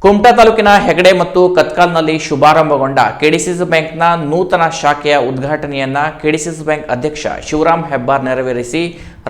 ಕುಮಟಾ ತಾಲೂಕಿನ ಹೆಗಡೆ ಮತ್ತು ಕತ್ಕಾಲ್ನಲ್ಲಿ ಶುಭಾರಂಭಗೊಂಡ ಕೆಡಿಸಿಸಿ ಬ್ಯಾಂಕ್ನ ನೂತನ ಶಾಖೆಯ ಉದ್ಘಾಟನೆಯನ್ನ ಕೆಡಿಸಿಸಿ ಬ್ಯಾಂಕ್ ಅಧ್ಯಕ್ಷ ಶಿವರಾಮ್ ಹೆಬ್ಬಾರ್ ನೆರವೇರಿಸಿ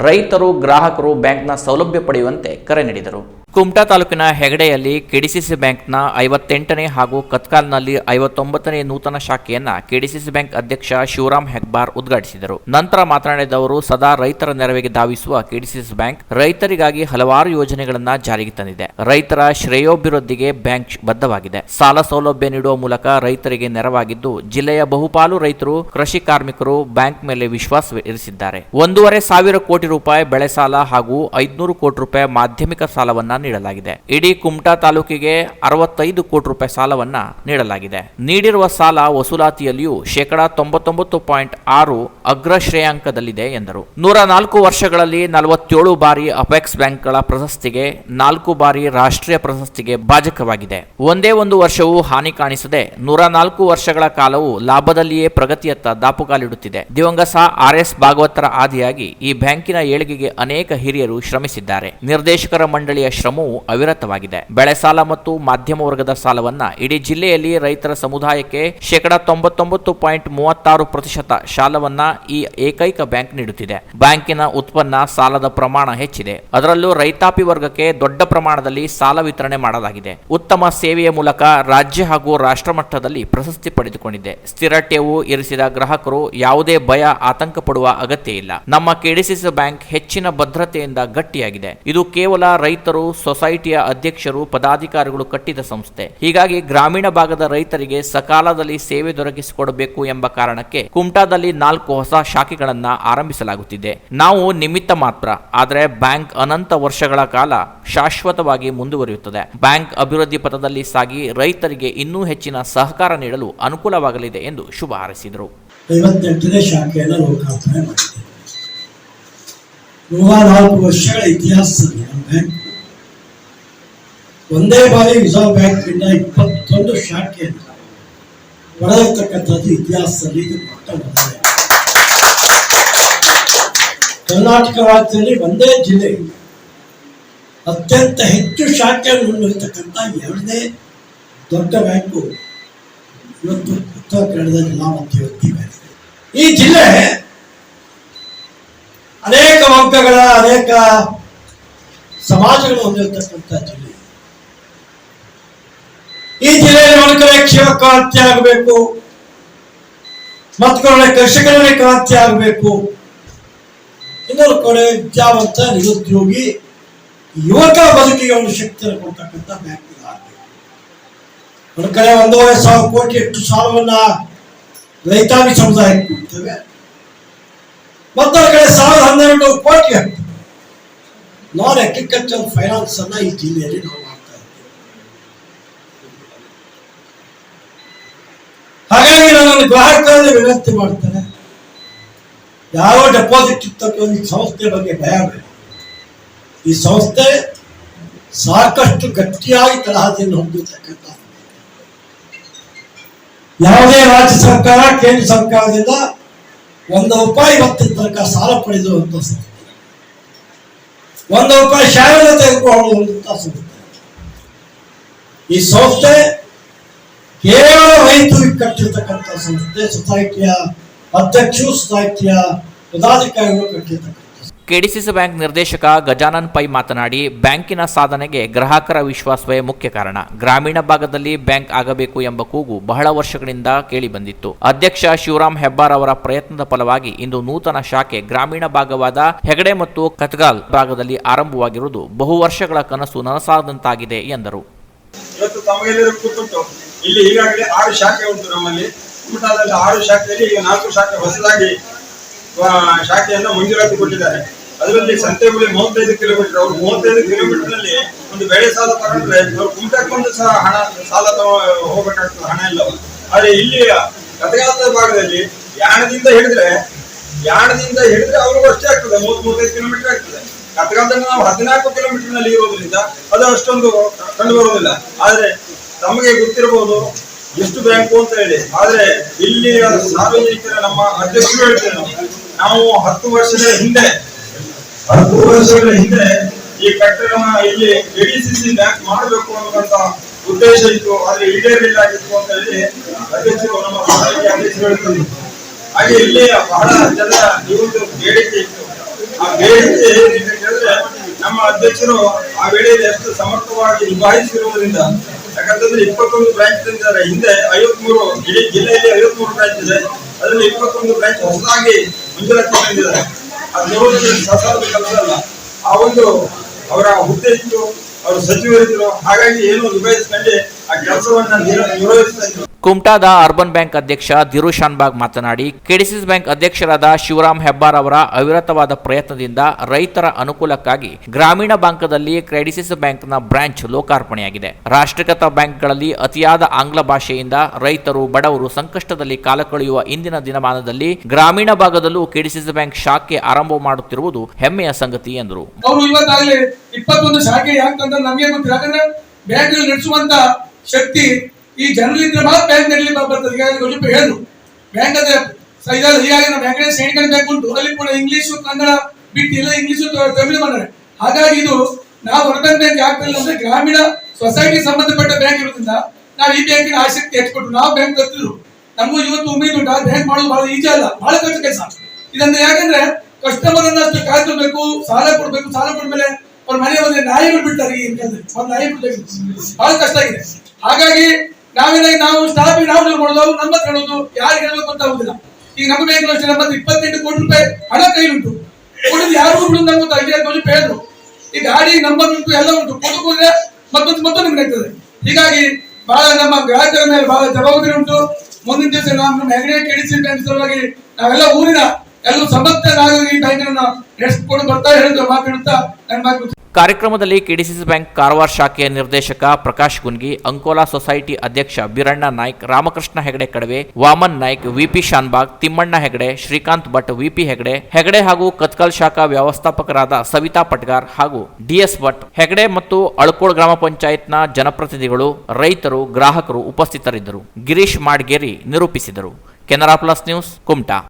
ರೈತರು ಗ್ರಾಹಕರು ಬ್ಯಾಂಕ್ನ ಸೌಲಭ್ಯ ಪಡೆಯುವಂತೆ ಕರೆ ನೀಡಿದರು. ಕುಮಟಾ ತಾಲೂಕಿನ ಹೆಗಡೆಯಲ್ಲಿ ಕೆಡಿಸಿಸಿ ಬ್ಯಾಂಕ್ನ 58ನೇ ಹಾಗೂ ಕತ್ಕಾಲ್ನಲ್ಲಿ 59ನೇ ನೂತನ ಶಾಖೆಯನ್ನ ಕೆಡಿಸಿಸಿ ಬ್ಯಾಂಕ್ ಅಧ್ಯಕ್ಷ ಶಿವರಾಮ್ ಹೆಬ್ಬಾರ್ ಉದ್ಘಾಟಿಸಿದರು. ನಂತರ ಮಾತನಾಡಿದ ಅವರು, ಸದಾ ರೈತರ ನೆರವಿಗೆ ಧಾವಿಸುವ ಕೆಡಿಸಿಸಿ ಬ್ಯಾಂಕ್ ರೈತರಿಗಾಗಿ ಹಲವಾರು ಯೋಜನೆಗಳನ್ನ ಜಾರಿಗೆ ತಂದಿದೆ. ರೈತರ ಶ್ರೇಯೋಭಿವೃದ್ಧಿಗೆ ಬ್ಯಾಂಕ್ ಬದ್ಧವಾಗಿದೆ. ಸಾಲ ಸೌಲಭ್ಯ ನೀಡುವ ಮೂಲಕ ರೈತರಿಗೆ ನೆರವಾಗಿದ್ದು, ಜಿಲ್ಲೆಯ ಬಹುಪಾಲು ರೈತರು, ಕೃಷಿ ಕಾರ್ಮಿಕರು ಬ್ಯಾಂಕ್ ಮೇಲೆ ವಿಶ್ವಾಸ ಇರಿಸಿದ್ದಾರೆ. 1,500 ಕೋಟಿ ರೂಪಾಯಿ ಬೆಳೆ ಸಾಲ ಹಾಗೂ 500 ಕೋಟಿ ರೂಪಾಯಿ ಮಾಧ್ಯಮಿಕ ಸಾಲವನ್ನ ನೀಡಲಾಗಿದೆ. ಇಡೀ ಕುಮಟಾ ತಾಲೂಕಿಗೆ 65 ಕೋಟಿ ರೂಪಾಯಿ ಸಾಲವನ್ನ ನೀಡಲಾಗಿದೆ. ನೀಡಿರುವ ಸಾಲ ವಸೂಲಾತಿಯಲ್ಲಿಯೂ 99.6% ಅಗ್ರ ಶ್ರೇಯಾಂಕದಲ್ಲಿದೆ ಎಂದರು. 104 ವರ್ಷಗಳಲ್ಲಿ 47 ಬಾರಿ ಅಪೆಕ್ಸ್ ಬ್ಯಾಂಕ್ಗಳ ಪ್ರಶಸ್ತಿಗೆ, 4 ಬಾರಿ ರಾಷ್ಟ್ರೀಯ ಪ್ರಶಸ್ತಿಗೆ ಭಾಜಕವಾಗಿದೆ. ಒಂದೇ ಒಂದು ವರ್ಷವೂ ಹಾನಿ ಕಾಣಿಸದೆ 104 ವರ್ಷಗಳ ಕಾಲವು ಲಾಭದಲ್ಲಿಯೇ ಪ್ರಗತಿಯತ್ತ ದಾಪುಗಾಲಿಡುತ್ತಿದೆ. ದಿವಂಗತ RS ಭಾಗವತರ ಆದಿಯಾಗಿ ಈ ಬ್ಯಾಂಕಿನ ಏಳಿಗೆಗೆ ಅನೇಕ ಹಿರಿಯರು ಶ್ರಮಿಸಿದ್ದಾರೆ. ನಿರ್ದೇಶಕರ ಮಂಡಳಿಯ ಶ್ರಮವು ಅವಿರತವಾಗಿದೆ. ಬೆಳೆ ಸಾಲ ಮತ್ತು ಮಾಧ್ಯಮ ವರ್ಗದ ಸಾಲವನ್ನ ಇಡೀ ಜಿಲ್ಲೆಯಲ್ಲಿ ರೈತರ ಸಮುದಾಯಕ್ಕೆ 99.36% ಸಾಲವನ್ನ ಈ ಏಕೈಕ ಬ್ಯಾಂಕ್ ನೀಡುತ್ತಿದೆ. ಬ್ಯಾಂಕಿನ ಉತ್ಪನ್ನ ಸಾಲದ ಪ್ರಮಾಣ ಹೆಚ್ಚಿದೆ. ಅದರಲ್ಲೂ ರೈತಾಪಿ ವರ್ಗಕ್ಕೆ ದೊಡ್ಡ ಪ್ರಮಾಣದಲ್ಲಿ ಸಾಲ ವಿತರಣೆ ಮಾಡಲಾಗಿದೆ. ಉತ್ತಮ ಸೇವೆಯ ಮೂಲಕ ರಾಜ್ಯ ಹಾಗೂ ರಾಷ್ಟ್ರ ಮಟ್ಟದಲ್ಲಿ ಪ್ರಶಸ್ತಿ ಪಡೆದುಕೊಂಡಿದೆ. ಸ್ಥಿರ ಠೇವು ಇರಿಸಿದ ಗ್ರಾಹಕರು ಯಾವುದೇ ಭಯ, ಆತಂಕ ಪಡುವ ಅಗತ್ಯ ಇಲ್ಲ. ನಮ್ಮ ಕೆಡಿಸಿಸಿ ಬ್ಯಾಂಕ್ ಹೆಚ್ಚಿನ ಭದ್ರತೆಯಿಂದ ಗಟ್ಟಿಯಾಗಿದೆ. ಇದು ಕೇವಲ ರೈತರು, ಸೊಸೈಟಿಯ ಅಧ್ಯಕ್ಷರು, ಪದಾಧಿಕಾರಿಗಳು ಕಟ್ಟಿದ ಸಂಸ್ಥೆ. ಹೀಗಾಗಿ ಗ್ರಾಮೀಣ ಭಾಗದ ರೈತರಿಗೆ ಸಕಾಲದಲ್ಲಿ ಸೇವೆ ದೊರಕಿಸಿಕೊಡಬೇಕು ಎಂಬ ಕಾರಣಕ್ಕೆ ಕುಮಟಾದಲ್ಲಿ 4 ಹೊಸ ಶಾಖೆಗಳನ್ನ ಆರಂಭಿಸಲಾಗುತ್ತಿದೆ. ನಾವು ನಿಮಿತ್ತ ಮಾತ್ರ, ಆದರೆ ಬ್ಯಾಂಕ್ ಅನಂತ ವರ್ಷಗಳ ಕಾಲ ಶಾಶ್ವತವಾಗಿ ಮುಂದುವರಿಯುತ್ತದೆ. ಬ್ಯಾಂಕ್ ಅಭಿವೃದ್ಧಿ ಪಥದಲ್ಲಿ ಸಾಗಿ ರೈತರಿಗೆ ಇನ್ನೂ ಹೆಚ್ಚಿನ ಸಹಕಾರ ನೀಡಲು ಅನುಕೂಲವಾಗಲಿದೆ ಎಂದು ಶುಭ ಹಾರೈಸಿದರು. 58ನೇ ಶಾಖೆಯನ್ನು ಲೋಕಾರ್ಪಣೆ ಮಾಡಿದೆ. 104 ವರ್ಷಗಳ ಇತಿಹಾಸದಲ್ಲಿ ಬ್ಯಾಂಕ್ ಒಂದೇ ಬಾರಿ ರಿಸರ್ವ್ ಬ್ಯಾಂಕ್ನಿಂದ 21 ಶಾಖೆಯನ್ನು ಪಡೆದಿರ್ತಕ್ಕಂಥದ್ದು ಇತಿಹಾಸದಲ್ಲಿ ಇದು ಮೊಟ್ಟ ಮೊದಲೇ. ಕರ್ನಾಟಕ ರಾಜ್ಯದಲ್ಲಿ ಒಂದೇ ಜಿಲ್ಲೆ ಅತ್ಯಂತ ಹೆಚ್ಚು ಶಾಖೆಯನ್ನು ಹೊಂದಿರತಕ್ಕಂಥ 2ನೇ ದೊಡ್ಡ ಬ್ಯಾಂಕು ಇವತ್ತು ಉತ್ತರ ಕನ್ನಡ ಜಿಲ್ಲಾ ಮಧ್ಯವರ್ತಿ ಬ್ಯಾಂಕ್. ಈ ಜಿಲ್ಲೆ ಅನೇಕ ವರ್ಗಗಳ, ಅನೇಕ ಸಮಾಜಗಳು ಹೊಂದಿರತಕ್ಕಂಥ ಜಿಲ್ಲೆ. ಈ ಜಿಲ್ಲೆಯಲ್ಲಿ ಒಂದು ಕಡೆ ಕ್ಷೇಮ ಕ್ರಾಂತಿ ಆಗಬೇಕು, ಮತ್ತೊಂದು ಕಡೆ ಕೃಷಿಕರಲ್ಲಿ ಕ್ರಾಂತಿ ಆಗಬೇಕು, ಇನ್ನೊಂದು ಕಡೆ ವಿದ್ಯಾವಂತ, ನಿರುದ್ಯೋಗಿ ಯುವಕ ಬದುಕಿಗೆ ಒಂದು ಶಕ್ತಿಯನ್ನು ಕೊಡ್ತಕ್ಕಂಥ ಬ್ಯಾಂಕ್ ಆಗಬೇಕು. ಒಂದು ಕಡೆ 1,500 ಕೋಟಿ ಹೆಚ್ಚು ಸಾಲವನ್ನ ರೈತಾಪಿ ಸಮುದಾಯಕ್ಕೆ ಕೊಡ್ತೇವೆ. ಮತ್ತೊಂದು ಕಡೆ 1,1200 ಕೋಟಿ ನಾನ್ ಅಗ್ರಿಕಲ್ಚರ್ ಫೈನಾನ್ಸ್ ಅನ್ನ ಈ ಜಿಲ್ಲೆಯಲ್ಲಿ ನಾವು ಮಾಡ್ತಾ ಇದ್ದೇವೆ. ಹಾಗಾಗಿ ನಾನು ಗ್ರಾಹಕರಲ್ಲಿ ವಿನಂತಿ ಮಾಡ್ತೇನೆ, ಯಾರೋ ಡೆಪಾಸಿಟ್ ಇರ್ತಕ್ಕಂಥ ಈ ಸಂಸ್ಥೆ ಬಗ್ಗೆ ಭಯ ಬೇಡ. ಈ ಸಂಸ್ಥೆ ಸಾಕಷ್ಟು ಗಟ್ಟಿಯಾಗಿ ತಳಹದಿಯನ್ನು ಹೊಂದಿರತಕ್ಕಂಥ, ಯಾವುದೇ ರಾಜ್ಯ ಸರ್ಕಾರ, ಕೇಂದ್ರ ಸರ್ಕಾರದಿಂದ ₹1 ಇವತ್ತಿನ ತನಕ ಸಾಲ ಪಡೆದಿರುವಂತ ಸಂಸ್ಥೆ, ₹1 ಶಾಲೆಯನ್ನು ತೆಗೆದುಕೊಳ್ಳುವಂತ ಸಂಸ್ಥೆ. ಈ ಸಂಸ್ಥೆ ಕೇವಲ ರೈತರಿಗೆ ಕಟ್ಟಿರ್ತಕ್ಕಂಥ ಸಂಸ್ಥೆ. ಸೊಸೈಟಿಯ ಅಧ್ಯಕ್ಷರು, ಸೊಸೈಟಿಯ ಪದಾಧಿಕಾರಿಗಳು ಕಟ್ಟಿರ್ತಕ್ಕಂಥ. ಕೆಡಿಸಿಸಿ ಬ್ಯಾಂಕ್ ನಿರ್ದೇಶಕ ಗಜಾನನ್ ಪೈ ಮಾತನಾಡಿ, ಬ್ಯಾಂಕಿನ ಸಾಧನೆಗೆ ಗ್ರಾಹಕರ ವಿಶ್ವಾಸವೇ ಮುಖ್ಯ ಕಾರಣ. ಗ್ರಾಮೀಣ ಭಾಗದಲ್ಲಿ ಬ್ಯಾಂಕ್ ಆಗಬೇಕು ಎಂಬ ಕೂಗು ಬಹಳ ವರ್ಷಗಳಿಂದ ಕೇಳಿ ಬಂದಿತ್ತು. ಅಧ್ಯಕ್ಷ ಶಿವರಾಮ್ ಹೆಬ್ಬಾರ್ ಅವರ ಪ್ರಯತ್ನದ ಫಲವಾಗಿ ಇಂದು ನೂತನ ಶಾಖೆ ಗ್ರಾಮೀಣ ಭಾಗವಾದ ಹೆಗಡೆ ಮತ್ತು ಕತ್ಗಾಲ್ ಭಾಗದಲ್ಲಿ ಆರಂಭವಾಗಿರುವುದು ಬಹು ವರ್ಷಗಳ ಕನಸು ನನಸಾದಂತಾಗಿದೆ ಎಂದರು. ಇವತ್ತು ತಮಗೆಲ್ಲರೂ ಕೂತ್ಬಿಟ್ಟು ಇಲ್ಲಿ ಈಗಾಗಲೇ 6 ಶಾಖೆ ಉಂಟು. ನಮ್ಮಲ್ಲಿ ಕುಮಟಾದಲ್ಲಿ 6 ಶಾಖೆಯಲ್ಲಿ ಈಗ 4 ಶಾಖೆ ಹೊಸದಾಗಿ ಶಾಖೆಯನ್ನು ಮಂಜೂರಾತಿ ಕೊಟ್ಟಿದ್ದಾರೆ. ಅದರಲ್ಲಿ ಸಂತೆಗುಳಿ 35 ಕಿಲೋಮೀಟರ್. ಅವರು 35 ಕಿಲೋಮೀಟರ್ ನಲ್ಲಿ ಒಂದು ಬೆಳೆ ಸಾಲ ತಗೊಂಡ್ರೆ ಅವ್ರು ಕುಮಟಕ್ಕೊಂದು ಸಹ ಹಣ ಸಾಲ ಹೋಗ್ಬೇಕಾಗ್ತದೆ, ಹಣ ಇಲ್ಲ. ಆದ್ರೆ ಇಲ್ಲಿ ಕಥಗಾಲದ ಭಾಗದಲ್ಲಿ ಯಾಣದಿಂದ ಹಿಡಿದ್ರೆ ಅವ್ರಿಗೂ ಅಷ್ಟೇ ಆಗ್ತದೆ, 30-35 ಕಿಲೋಮೀಟರ್ ಆಗ್ತದೆ. ಕಥಗಾಲದಲ್ಲಿ ನಾವು 14 ಕಿಲೋಮೀಟರ್ ನಲ್ಲಿ ಇರೋದ್ರಿಂದ ಅದು ಅಷ್ಟೊಂದು ಕಂಡು ಬರುವುದಿಲ್ಲ. ಆದ್ರೆ ತಮಗೆ ಗೊತ್ತಿರಬಹುದು ಎಷ್ಟು ಬ್ಯಾಂಕು ಅಂತ ಹೇಳಿ. ಆದ್ರೆ ಇಲ್ಲಿ ಸಾರ್ವಜನಿಕರ ನಮ್ಮ ಅಧ್ಯಕ್ಷರು ಹೇಳ್ತೇವೆ, ನಾವು 10 ವರ್ಷಗಳ ಹಿಂದೆ ಈ ಕಟ್ಟಡ ಇಲ್ಲಿ ಕೆಡಿಸಿಸಿ ಬ್ಯಾಂಕ್ ಮಾಡಬೇಕು ಅನ್ನುವಂತ ಉದ್ದೇಶ ಇತ್ತು, ಆದ್ರೆ ಈಡೇರಲಿಲ್ಲ ಆಗಿತ್ತು ಅಂತ ಹೇಳಿ ಅಧ್ಯಕ್ಷರು ನಮ್ಮ ಸೊಸೈಟಿ ಅಧ್ಯಕ್ಷರು ಹೇಳ್ತಾರೆ. ಹಾಗೆ ಇಲ್ಲಿ ಬಹಳ ಜನರ ಈ ಒಂದು ಬೇಡಿಕೆ ಇತ್ತು. ಆ ಬೇಡಿಕೆ ಏನಿದೆ ಹೇಳಿದ್ರೆ ನಮ್ಮ ಅಧ್ಯಕ್ಷರು ಆ ವೇಳೆಯಲ್ಲಿ ಎಷ್ಟು ಸಮರ್ಥವಾಗಿ ನಿಭಾಯಿಸಿರುವುದರಿಂದ, ಯಾಕಂತಂದ್ರೆ 21 ಬ್ರಾಂಚ್ ತಂದಿದ್ದಾರೆ. ಹಿಂದೆ 53, ಇಡೀ ಜಿಲ್ಲೆಯಲ್ಲಿ 53 ಬ್ರಾಂಚ್ ಇದೆ. ಅದರಲ್ಲಿ 21 ಬ್ರಾಂಚ್ ಹೊಸದಾಗಿ ಮಂಜೂರಾತಿ ತಂದಿದ್ದಾರೆ. ಅದು ನೋಡೋದ್ರಲ್ಲಿ ಸಸಾರದ ಕೆಲಸ ಅಲ್ಲ. ಆ ಒಂದು ಅವರ ಹುದ್ದೆ ಇತ್ತು, ಅವರು ಸಚಿವರಿದ್ರು, ಹಾಗಾಗಿ ಏನು ನಿಭಾಯಿಸಿಕೊಂಡು ಆ ಕೆಲಸವನ್ನ ನಿರ್ವಹಿಸ್ತಾ ಇದ್ರು. ಕುಮಟಾದ ಅರ್ಬನ್ ಬ್ಯಾಂಕ್ ಅಧ್ಯಕ್ಷ ಧಿರು ಶಾನ್ಬಾಗ್ ಮಾತನಾಡಿ, ಕೆಡಿಸಿಸಿ ಬ್ಯಾಂಕ್ ಅಧ್ಯಕ್ಷರಾದ ಶಿವರಾಮ್ ಹೆಬ್ಬಾರ್ ಅವರ ಅವಿರತವಾದ ಪ್ರಯತ್ನದಿಂದ ರೈತರ ಅನುಕೂಲಕ್ಕಾಗಿ ಗ್ರಾಮೀಣ ಭಾಗದಲ್ಲಿ ಕೆಡಿಸಿಸಿ ಬ್ಯಾಂಕ್ನ ಬ್ರಾಂಚ್ ಲೋಕಾರ್ಪಣೆಯಾಗಿದೆ. ರಾಷ್ಟ್ರೀಕೃತ ಬ್ಯಾಂಕ್ಗಳಲ್ಲಿ ಅತಿಯಾದ ಆಂಗ್ಲ ಭಾಷೆಯಿಂದ ರೈತರು, ಬಡವರು ಸಂಕಷ್ಟದಲ್ಲಿ ಕಾಲ ಕಳೆಯುವ ಇಂದಿನ ದಿನಮಾನದಲ್ಲಿ ಗ್ರಾಮೀಣ ಭಾಗದಲ್ಲೂ ಕೆಡಿಸಿಸಿ ಬ್ಯಾಂಕ್ ಶಾಖೆ ಆರಂಭ ಮಾಡುತ್ತಿರುವುದು ಹೆಮ್ಮೆಯ ಸಂಗತಿ ಎಂದರು. ಅವರು ಇವತ್ತಾಗಲೇ 21 ಶಾಖೆ ಯಾಕಂದ್ರೆ ನಮಗೆ ಗೊತ್ತಿಲ್ಲ. ಯಾಕಂದ್ರೆ ಬ್ಯಾಂಕ್ ನಡೆಸುವಂತ ಶಕ್ತಿ ಈ ಜನರಿಂದ ಮಾತ್ರ ಬ್ಯಾಂಕ್ ನಲ್ಲಿ ಬರ್ತದೆ. ಈಗ ಹೇಳಿದ್ರು ಬ್ಯಾಂಕ್ ಅದೇ ಹೀಗಾಗಿ ನಾವು ಬ್ಯಾಂಕ್ ಸೈನಿಕನ ಬ್ಯಾಂಕ್ ಉಂಟು, ಅಲ್ಲಿ ಕೂಡ ಇಂಗ್ಲಿಷ್ ಕನ್ನಡ ಬಿಟ್ಟು ಎಲ್ಲ ಇಂಗ್ಲಿಷ್ ತಮಿಳು ಬಂದರೆ. ಹಾಗಾಗಿ ಇದು ನಾವು ಅರ್ಬನ್ ಬ್ಯಾಂಕ್ ಆಗ್ತಿಲ್ಲ ಅಂದ್ರೆ ಗ್ರಾಮೀಣ ಸೊಸೈಟಿ ಸಂಬಂಧಪಟ್ಟ ಬ್ಯಾಂಕ್ ಇರೋದ್ರಿಂದ ನಾವು ಈ ಬ್ಯಾಂಕಿನ ಆಸಕ್ತಿ ಹೆಚ್ಚಿಕೊಟ್ಟು ನಾವು ಬ್ಯಾಂಕ್ ತರ್ತಿದ್ರು. ನಮಗೂ ಇವತ್ತು ಉಮೇದು ಉಂಟು. ಬ್ಯಾಂಕ್ ಮಾಡೋದು ಬಹಳ ಈಜಿ ಅಲ್ಲ, ಬಹಳ ಕಷ್ಟ ಕೆಲಸ. ಇದನ್ನ ಯಾಕಂದ್ರೆ ಕಸ್ಟಮರ್ ಅನ್ನ ಅಷ್ಟು ಕಾಯ್ಕೊಳ್ಬೇಕು, ಸಾಲ ಕೊಡ್ಬೇಕು. ಸಾಲ ಕೊಡ್ಮೇಲೆ ಅವ್ರ ಮನೆ ಬಂದ್ರೆ ನಾಯಿಗಳು ಬಿಡ್ತಾರೆ. ಒಂದು ನಾಯಿ ಬಿಡ್ಬೇಕು, ಬಹಳ ಕಷ್ಟ ಆಗಿದೆ. ಹಾಗಾಗಿ ನಾವು ಸ್ಟಾಫ್ ನಾವು ಮಾಡೋದು, ನಮ್ಮ ಹೇಳೋದು, ಯಾರು ಹೇಳ್ಬೇಕು ಅಂತ ಆಗುದಿಲ್ಲ. ಈಗ ನಮ್ಮ ಬ್ಯಾಂಕ್ ಅಷ್ಟೇ ನಮ್ಮ 28 ಕೋಟಿ ರೂಪಾಯಿ ಹಣ ಕೈಲುಂಟು. ಕೊಡೋದು ಯಾರು ಬಿಡೋದು ನಮ್ಗೆ 5 ಕೋಟಿ ಹೇಳಿದ್ರು. ಈ ಗಾಡಿ ನಂಬರ್ ಉಂಟು, ಎಲ್ಲ ಉಂಟು. ಕೊಡೋದ್ರೆ ಮತ್ತೊಂದು ನಡೀತದೆ. ಹೀಗಾಗಿ ಬಹಳ ನಮ್ಮ ಗ್ರಾಹಕರ ಮೇಲೆ ಬಹಳ ಜವಾಬ್ದಾರಿ ಉಂಟು. ಮುಂದಿನ ದಿವಸ ನಮ್ಮ ಹೆಗಡೆ ಕೆಡಿಸಿ ಬ್ಯಾಂಕ್ ಸಲುವಾಗಿ ನಾವೆಲ್ಲ ಊರಿನ ಎಲ್ಲರೂ ಸಮರ್ಥ ನಾಗರಿಕ ಈ ಬ್ಯಾಂಕನ್ನು ನಡೆಸಿಕೊಂಡು ಬರ್ತಾ ಹೇಳಿದ್ರು ಮಾತಾಡುತ್ತಾ ನನ್ನ ಮಾತು. ಕಾರ್ಯಕ್ರಮದಲ್ಲಿ ಕೆಡಿಸಿಸಿ ಬ್ಯಾಂಕ್ ಕಾರವಾರ ಶಾಖೆಯ ನಿರ್ದೇಶಕ ಪ್ರಕಾಶ್ ಗುನ್ಗಿ, ಅಂಕೋಲಾ ಸೊಸೈಟಿ ಅಧ್ಯಕ್ಷ ಬೀರಣ್ಣ ನಾಯ್ಕ್, ರಾಮಕೃಷ್ಣ ಹೆಗಡೆ ಕಡವೆ, ವಾಮನ್ ನಾಯ್ಕ್, ವಿಪಿ ಶಾನ್ಬಾಗ್, ತಿಮ್ಮಣ್ಣ ಹೆಗಡೆ, ಶ್ರೀಕಾಂತ್ ಭಟ್, ವಿಪಿ ಹೆಗಡೆ ಹಾಗೂ ಕತ್ಕಲ್ ಶಾಖಾ ವ್ಯವಸ್ಥಾಪಕರಾದ ಸವಿತಾ ಪಟ್ಗಾರ್ ಹಾಗೂ ಡಿಎಸ್ ಭಟ್ ಹೆಗಡೆ ಮತ್ತು ಅಳ್ಕೋಡ್ ಗ್ರಾಮ ಪಂಚಾಯತ್ನ ಜನಪ್ರತಿನಿಧಿಗಳು, ರೈತರು, ಗ್ರಾಹಕರು ಉಪಸ್ಥಿತರಿದ್ದರು. ಗಿರೀಶ್ ಮಾಡ್ಗೇರಿ ನಿರೂಪಿಸಿದರು. Canara plus news, Kumta.